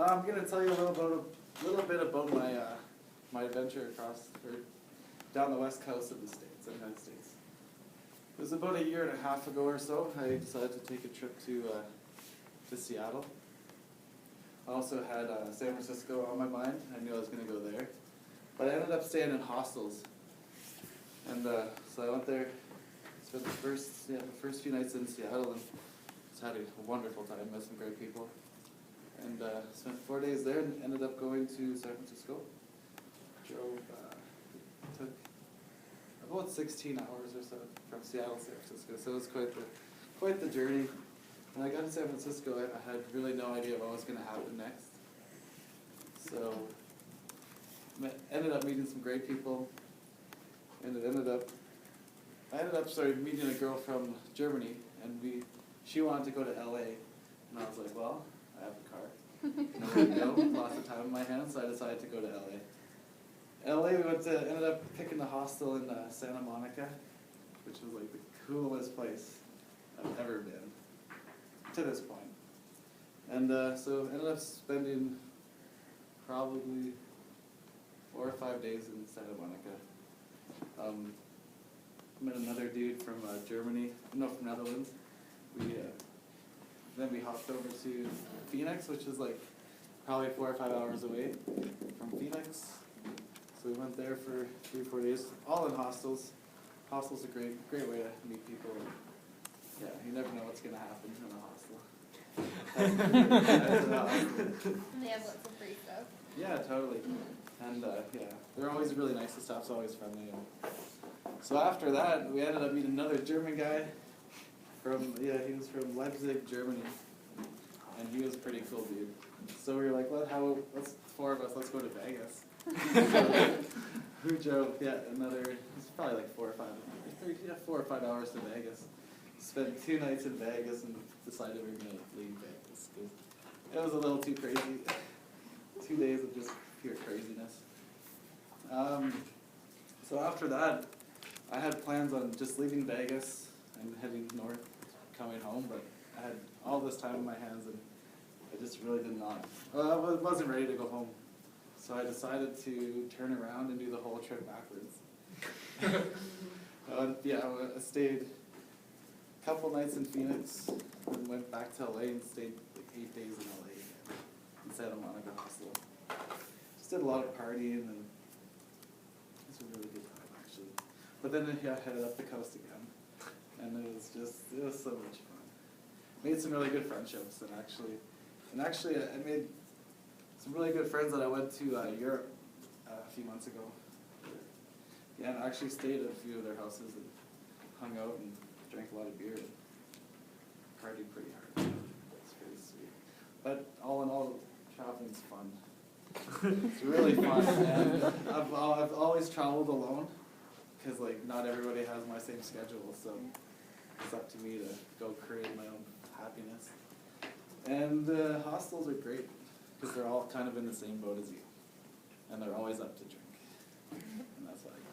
I'm going to tell you a little bit about my adventure down the west coast of the United States. It was about a year and a half ago or so. I decided to take a trip to Seattle. I also had San Francisco on my mind. I knew I was going to go there, but I ended up staying in hostels. And so I went there, spent the first few nights in Seattle, and just had a wonderful time. Met some great people, and spent 4 days there, and ended up going to San Francisco. Took about 16 hours or so from Seattle to San Francisco, so it was quite the journey. When I got to San Francisco, I had really no idea what was going to happen next. So ended up meeting some great people, and I ended up meeting a girl from Germany, and she wanted to go to LA, and I was like, well, I have a car, nowhere to go, lots of time on my hands, so I decided to go to LA. LA, ended up picking a hostel in Santa Monica, which was like the coolest place I've ever been to this point. And so ended up spending probably 4 or 5 days in Santa Monica. Met another dude from Germany, no, from Netherlands. Then we hopped over to Phoenix, which is like probably 4 or 5 hours away from Phoenix. So we went there for 3 or 4 days, all in hostels. Hostels are a great way to meet people. Yeah, you never know what's going to happen in a hostel. And they have lots of free stuff. Yeah, totally. And yeah, they're always really nice. The staff's always friendly. So after that, we ended up meeting another German guy he was from Leipzig, Germany, and he was a pretty cool dude. So we were like, let's 4 of us, let's go to Vegas. So we drove, it's probably like 4 or 5 hours to Vegas. Spent 2 nights in Vegas and decided we were going to leave Vegas because it was a little too crazy. 2 days of just pure craziness. So after that, I had plans on just leaving Vegas and heading north, coming home, but I had all this time in my hands and I just really did not. I wasn't ready to go home. So I decided to turn around and do the whole trip backwards. I stayed a couple nights in Phoenix, and went back to LA and stayed like 8 days in LA again, in Santa Monica hostel. Just did a lot of partying, and it was a really good time actually. But then I headed up the coast again, and it was so much fun. Made some really good friendships, and actually I made some really good friends that I went to Europe a few months ago. Yeah, and I actually stayed at a few of their houses and hung out and drank a lot of beer and partied pretty hard. It's pretty sweet. But all in all, traveling's fun. It's really fun, and I've always traveled alone because like not everybody has my same schedule, so it's up to me to go create my own happiness. And hostels are great because they're all kind of in the same boat as you, and they're always up to drink, and that's what I got.